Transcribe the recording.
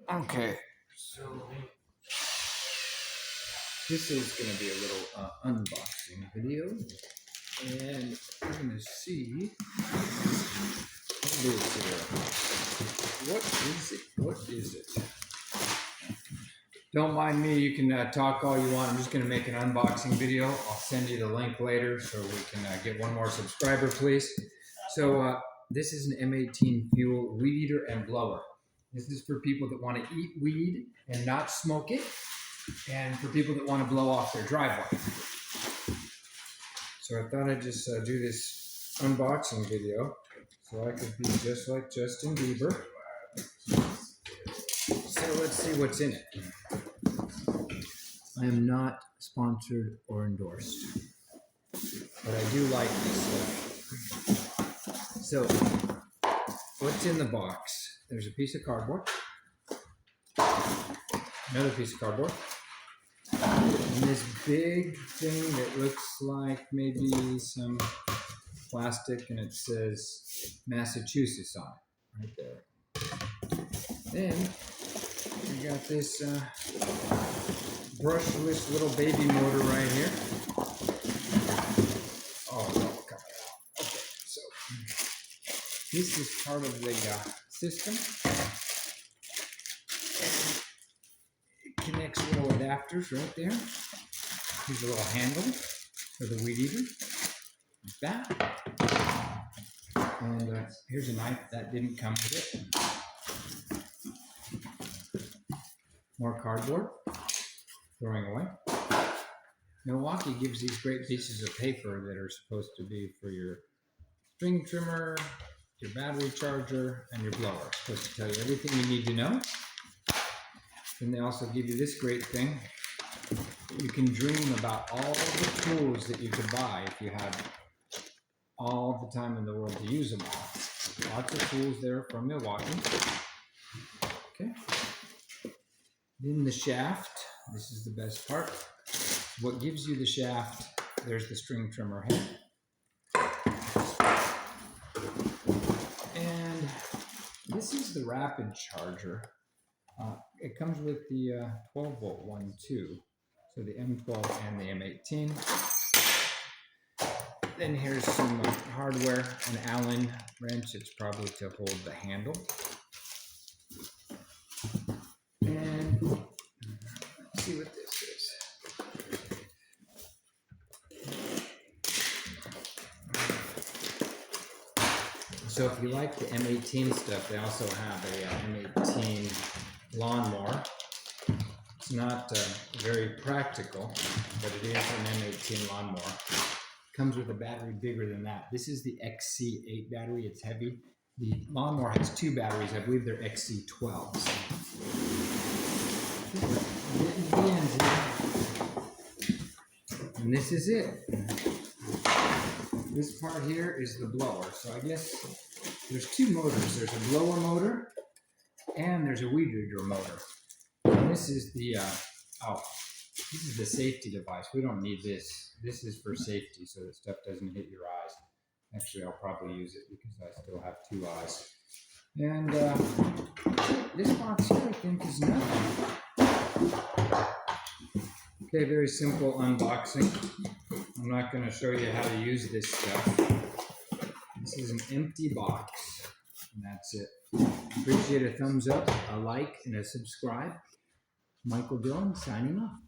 Okay, so this is going to be a little unboxing video, and we're going to see what it is here. What is it? What is it? Don't mind me, you can talk all you want. I'm just going to make an unboxing video. I'll send you the link later so we can get one more subscriber, please. So this is an M18 fuel weed eater and blower. This is for people that want to eat weed and not smoke it, and for people that want to blow off their driveway. So I thought I'd just do this unboxing video so I could be just like Justin Bieber. So let's see what's in it. I am not sponsored or endorsed, but I do like this stuff. So what's in the box? There's a piece of cardboard, another piece of cardboard, and this big thing that looks like maybe some plastic, and it says Massachusetts on it, right there. Then we got this brushless little baby motor right here. Oh, no, come on. Okay, so this is part of the system. It connects little adapters right there. Here's a little handle for the weed eater, like that. And here's a knife that didn't come with it. More cardboard, throwing away. Milwaukee gives these great pieces of paper that are supposed to be for your string trimmer, your battery charger, and your blower. It's supposed to tell you everything you need to know. Then they also give you this great thing. You can dream about all the tools that you could buy if you had all the time in the world to use them all. Lots of tools there from Milwaukee. Okay. Then the shaft. This is the best part. What gives you the shaft? There's the string trimmer head. And this is the rapid charger. It comes with the 12-volt one too. So the M12 and the M18. Then here's some hardware, an Allen wrench. It's probably to hold the handle. And let's see what this is. So if you like the M18 stuff, they also have a M18 lawnmower. It's not very practical, but it is an M18 lawnmower. Comes with a battery bigger than that. This is the XC8 battery. It's heavy. The lawnmower has two batteries. I believe they're XC12s. And this is it. This part here is the blower. So I guess there's two motors. There's a blower motor and there's a weed eater motor. And this is the this is the safety device. We don't need this. This is for safety, so that stuff doesn't hit your eyes. Actually, I'll probably use it because I still have two eyes. And this box here, I think, is nothing. Okay, very simple unboxing. I'm not going to show you how to use this stuff. This is an empty box, and that's it. Appreciate a thumbs up, a like, and a subscribe. Michael Dillon signing off.